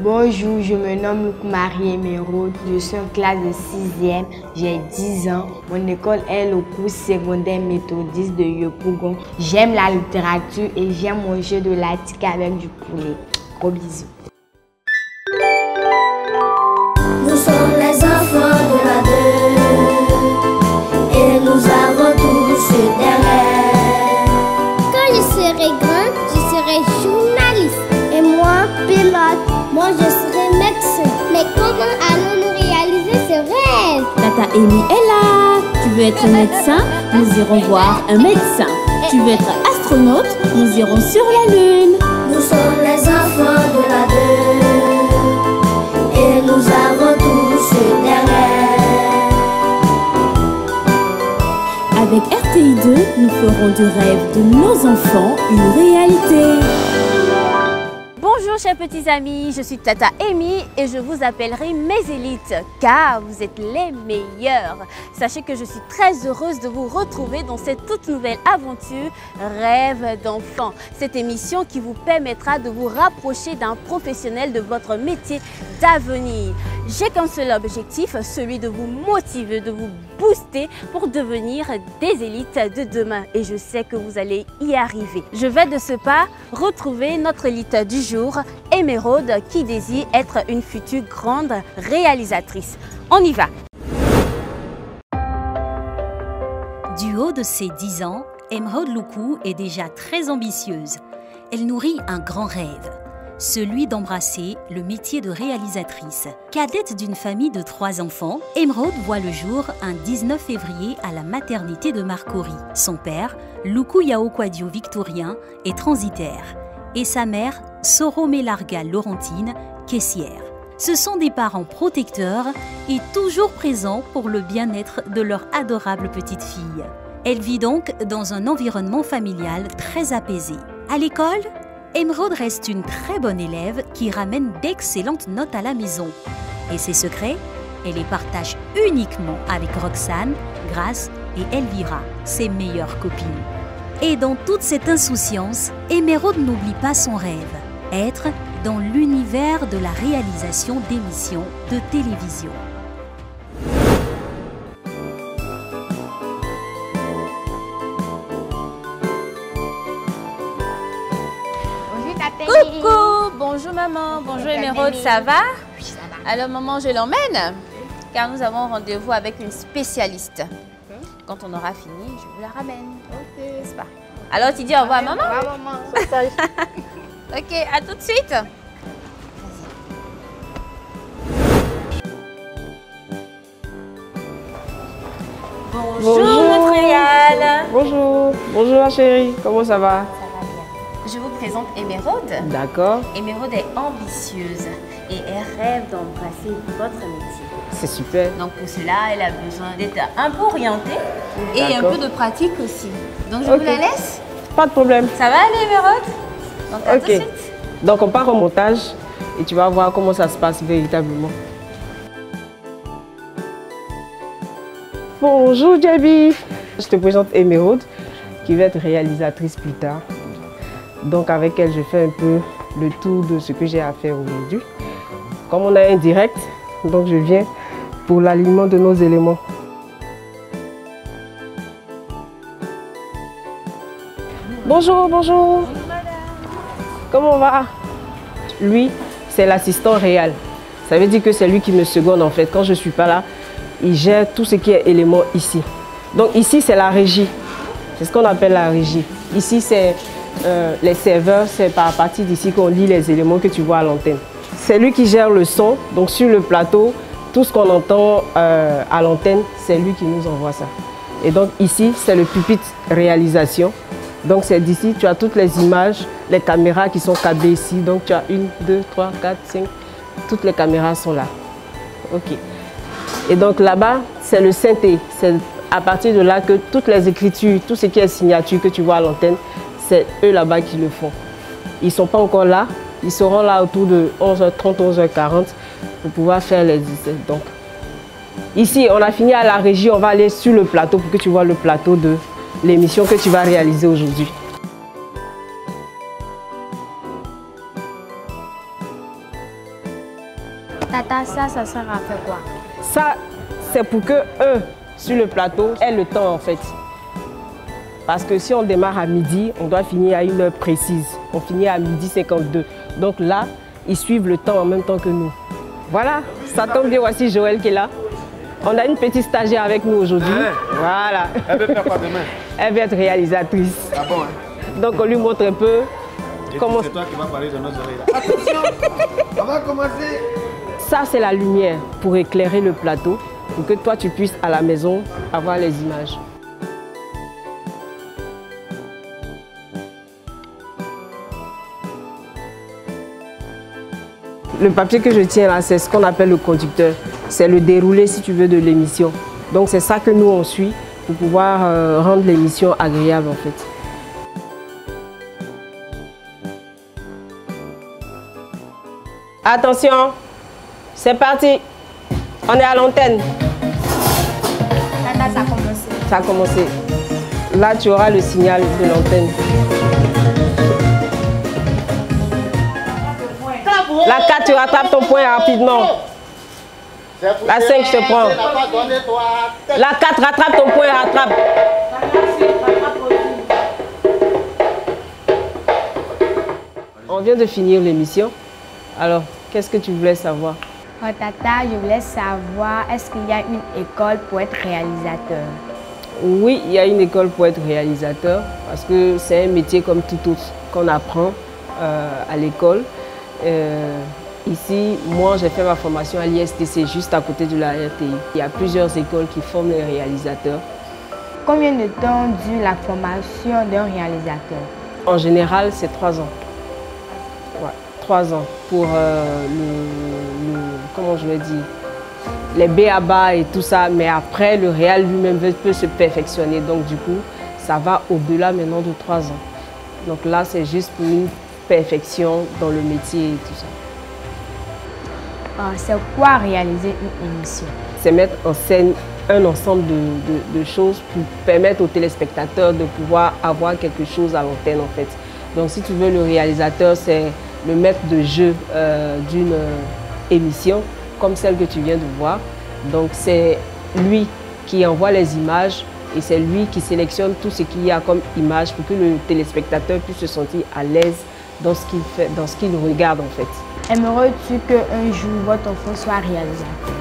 Bonjour, je me nomme Marie Émeraude, je suis en classe de 6e, j'ai 10 ans. Mon école est le cours secondaire méthodiste de Yopougon. J'aime la littérature et j'aime manger de la tique avec du poulet. Gros bisous. Nous sommes les enfants de la 2 et nous avons tous des rêves. Quand je serai grand, je serai journaliste. Et moi, pilote. Moi, je serai médecin. Mais comment allons-nous réaliser ce rêve? Tata Amy est là. Tu veux être médecin? Nous irons voir un médecin. Tu veux être astronaute? Nous irons sur la Lune. Nous sommes les enfants de la 2 et nous avons tous des rêves. Avec RTI2, nous ferons du rêve de nos enfants une réalité. Bonjour chers petits amis, je suis Tata Amy et je vous appellerai mes élites car vous êtes les meilleurs. Sachez que je suis très heureuse de vous retrouver dans cette toute nouvelle aventure Rêve d'enfant. Cette émission qui vous permettra de vous rapprocher d'un professionnel de votre métier d'avenir. J'ai comme seul objectif celui de vous motiver, de vous booster pour devenir des élites de demain et je sais que vous allez y arriver. Je vais de ce pas retrouver notre élite du jour, Émeraude, qui désire être une future grande réalisatrice. On y va! Du haut de ses 10 ans, Émeraude Loukou est déjà très ambitieuse. Elle nourrit un grand rêve, celui d'embrasser le métier de réalisatrice. Cadette d'une famille de 3 enfants, Émeraude voit le jour un 19 février à la maternité de Marcory. Son père, Loukou Yaokwadio Victorien, est transitaire et sa mère, Soro Melarga Laurentine, caissière. Ce sont des parents protecteurs et toujours présents pour le bien-être de leur adorable petite fille. Elle vit donc dans un environnement familial très apaisé. À l'école, Émeraude reste une très bonne élève qui ramène d'excellentes notes à la maison. Et ses secrets, elle les partage uniquement avec Roxane, Grace et Elvira, ses meilleures copines. Et dans toute cette insouciance, Émeraude n'oublie pas son rêve, être dans l'univers de la réalisation d'émissions de télévision. Coucou, bonjour maman, bonjour Émeraude, ça va? Oui, ça va. Alors maman, je l'emmène car nous avons rendez-vous avec une spécialiste. Quand on aura fini, je vous la ramène. Ok, c'est pas. Alors tu dis au revoir à maman? Au revoir maman. Ok, à tout de suite. Bonjour notre réal. Bonjour, bonjour ma chérie, comment ça va? Je vous présente Émeraude. D'accord. Émeraude est ambitieuse et elle rêve d'embrasser votre métier. C'est super. Donc pour cela, elle a besoin d'être un peu orientée et un peu de pratique aussi. Donc je vous la laisse. Pas de problème. Ça va aller Émeraude? Donc à tout de suite. Donc on part au montage et tu vas voir comment ça se passe véritablement. Bonjour Jabi. Je te présente Émeraude qui va être réalisatrice plus tard. Donc avec elle, je fais un peu le tour de ce que j'ai à faire aujourd'hui. Comme on a un direct, donc je viens pour l'alignement de nos éléments. Bonjour, bonjour. Comment on va? Lui, c'est l'assistant réel. Ça veut dire que c'est lui qui me seconde en fait. Quand je ne suis pas là, il gère tout ce qui est éléments ici. Donc ici, c'est la régie. C'est ce qu'on appelle la régie. Ici, c'est les serveurs. C'est par partir d'ici qu'on lit les éléments que tu vois à l'antenne. C'est lui qui gère le son. Donc sur le plateau, tout ce qu'on entend à l'antenne, c'est lui qui nous envoie ça. Et donc ici, c'est le pupitre réalisation. Donc c'est d'ici, tu as toutes les images, les caméras qui sont câblées ici. Donc tu as 1, 2, 3, 4, 5. Toutes les caméras sont là. Ok. Et donc là-bas, c'est le synthé. C'est à partir de là que toutes les écritures, tout ce qui est signature que tu vois à l'antenne, c'est eux là-bas qui le font. Ils ne sont pas encore là. Ils seront là autour de 11h30, 11h40 pour pouvoir faire les essais. Donc, ici, on a fini à la régie. On va aller sur le plateau pour que tu vois le plateau de l'émission que tu vas réaliser aujourd'hui. Tata, ça sert à faire quoi? Ça, c'est pour que eux, sur le plateau, aient le temps en fait. Parce que si on démarre à midi, on doit finir à une heure précise. On finit à 12h52. Donc là, ils suivent le temps en même temps que nous. Voilà, ça tombe bien, voici Joël qui est là. On a une petite stagiaire avec nous aujourd'hui. Voilà. Elle veut faire quoi demain? Elle veut être réalisatrice. Ah bon, hein? Donc on lui montre un peu comment... C'est toi qui vas parler de nos oreilles là. Attention, on va commencer. Ça, c'est la lumière pour éclairer le plateau, pour que toi, tu puisses à la maison avoir les images. Le papier que je tiens là, c'est ce qu'on appelle le conducteur. C'est le déroulé, si tu veux, de l'émission. Donc c'est ça que nous, on suit pour pouvoir rendre l'émission agréable, en fait. Attention, c'est parti. On est à l'antenne. Tata, ça a commencé. Ça a commencé. Là, tu auras le signal de l'antenne. La 4, tu rattrapes ton point rapidement. La 5, je te prends. La 4, rattrape ton point, rattrape. On vient de finir l'émission. Alors, qu'est-ce que tu voulais savoir? Oh, Tata, je voulais savoir, est-ce qu'il y a une école pour être réalisateur? Oui, il y a une école pour être réalisateur parce que c'est un métier comme tout autre qu'on apprend à l'école. Ici, moi, j'ai fait ma formation à l'ISTC, juste à côté de la RTI. Il y a plusieurs écoles qui forment les réalisateurs. Combien de temps dure la formation d'un réalisateur? En général, c'est 3 ans. Ouais, 3 ans pour comment je vais dire, les b.a.-ba et tout ça. Mais après, le réal lui-même peut se perfectionner. Donc, du coup, ça va au-delà maintenant de 3 ans. Donc là, c'est juste pour une perfection dans le métier et tout ça. C'est quoi réaliser une émission? C'est mettre en scène un ensemble de choses pour permettre aux téléspectateurs de pouvoir avoir quelque chose à l'antenne en fait. Donc si tu veux, le réalisateur, c'est le maître de jeu d'une émission comme celle que tu viens de voir. Donc c'est lui qui envoie les images et c'est lui qui sélectionne tout ce qu'il y a comme image pour que le téléspectateur puisse se sentir à l'aise dans ce qu'il fait, dans ce qu'il regarde en fait. Aimerais-tu qu'un jour votre enfant soit réalisateur?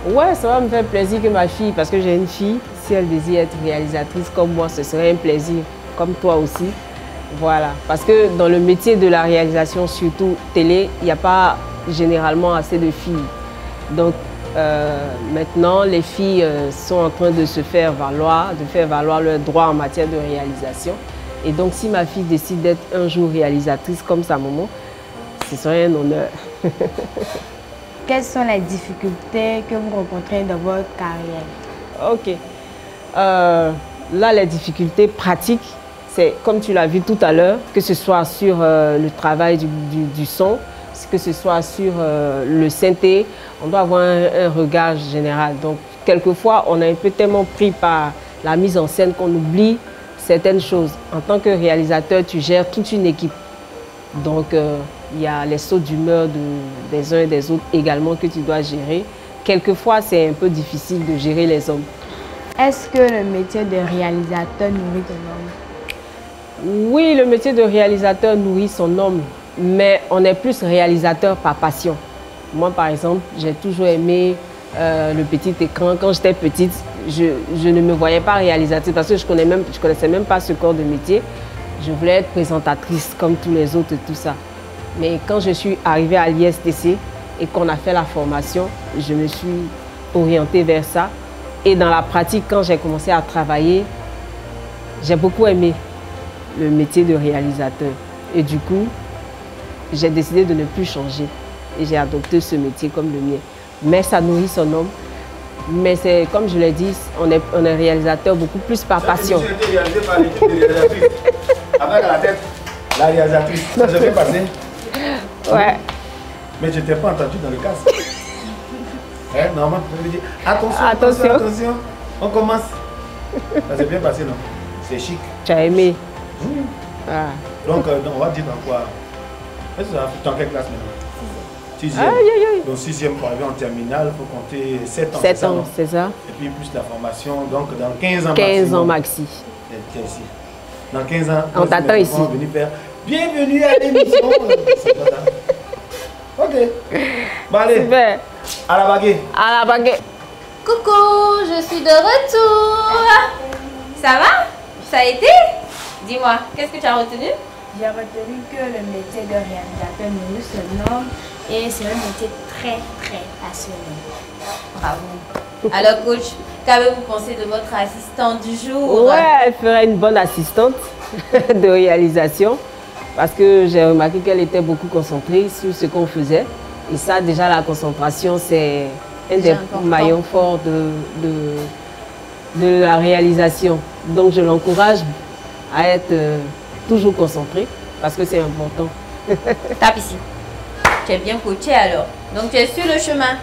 Ouais, ça va me faire plaisir que ma fille, parce que j'ai une fille, si elle désire être réalisatrice comme moi, ce serait un plaisir, comme toi aussi. Voilà, parce que dans le métier de la réalisation, surtout télé, il n'y a pas généralement assez de filles. Donc maintenant, les filles sont en train de se faire valoir, leurs droits en matière de réalisation. Et donc si ma fille décide d'être un jour réalisatrice comme sa maman, ce serait un honneur. Quelles sont les difficultés que vous rencontrez dans votre carrière? Ok. Là, les difficultés pratiques, c'est comme tu l'as vu tout à l'heure, que ce soit sur le travail du son, que ce soit sur le synthé, on doit avoir un regard général. Donc, quelquefois, on est un peu tellement pris par la mise en scène qu'on oublie certaines choses. En tant que réalisateur, tu gères toute une équipe. Donc, il y a les sauts d'humeur des uns et des autres également que tu dois gérer. Quelquefois, c'est un peu difficile de gérer les hommes. Est-ce que le métier de réalisateur nourrit ton homme? Oui, le métier de réalisateur nourrit son homme, mais on est plus réalisateur par passion. Moi, par exemple, j'ai toujours aimé le petit écran. Quand j'étais petite, je ne me voyais pas réalisatrice parce que je ne connaissais même pas ce corps de métier. Je voulais être présentatrice comme tous les autres et tout ça. Mais quand je suis arrivée à l'ISTC et qu'on a fait la formation, je me suis orientée vers ça. Et dans la pratique, quand j'ai commencé à travailler, j'ai beaucoup aimé le métier de réalisateur. Et du coup, j'ai décidé de ne plus changer. Et j'ai adopté ce métier comme le mien. Mais ça nourrit son homme. Mais c'est comme je l'ai dit, on est réalisateur beaucoup plus par passion. J'ai été réalisé par l'équipe de réalisatrice. Avec à la tête, la réalisatrice. Ça s'est bien passé? Ouais. Mais je ne t'ai pas entendu dans le casque. Normalement, tu veux dire attention, Attention. attention. On commence. Ça s'est bien passé, non? C'est chic. Tu as aimé? Ah. Donc, on va dire dans quoi? Est-ce que tu es en quelle classe maintenant? Sixième. Aïe, aïe, aïe. Donc, sixième pour arriver en terminale, il faut compter 7 ans. 7 ans, c'est ça. Et puis, plus la formation, donc dans 15 ans 15 ans maxi. Tiens ici. Dans 15 ans, on t'attend ici. On va venir faire bienvenue à l'émission. Ok. Bon, allez. Super. À la baguette. À la baguette. Coucou, je suis de retour. Ça va? Ça a été? Dis-moi, qu'est-ce que tu as retenu? J'ai retenu que le métier de réalisateur nous se nomme et c'est un métier très passionnant. Bravo. Alors coach, qu'avez-vous pensé de votre assistante du jour? Ouais, elle ferait une bonne assistante de réalisation parce que j'ai remarqué qu'elle était beaucoup concentrée sur ce qu'on faisait. Et ça, déjà, la concentration, c'est un des maillons forts de la réalisation. Donc, je l'encourage à être toujours concentré parce que c'est important. Tape ici. Tu es bien coaché alors. Donc tu es sur le chemin.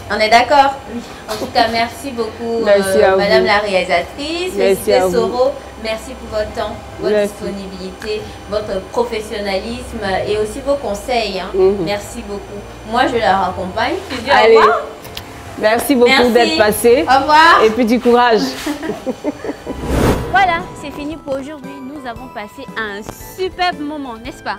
On est d'accord? Oui. En tout cas, merci beaucoup Madame la réalisatrice. Félicité Soro. Merci pour votre temps, votre disponibilité, votre professionnalisme et aussi vos conseils. Hein. Merci beaucoup. Moi, je la raccompagne. Tu dis au revoir. Merci beaucoup d'être passé. Au revoir. Et puis du courage. Voilà, c'est fini pour aujourd'hui. Nous avons passé un superbe moment, n'est-ce pas?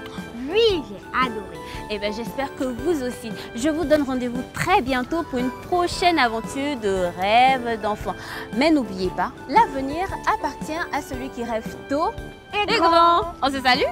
Oui, j'ai adoré. Et bien, j'espère que vous aussi. Je vous donne rendez-vous très bientôt pour une prochaine aventure de rêve d'enfant. Mais n'oubliez pas, l'avenir appartient à celui qui rêve tôt et grand. On se salue?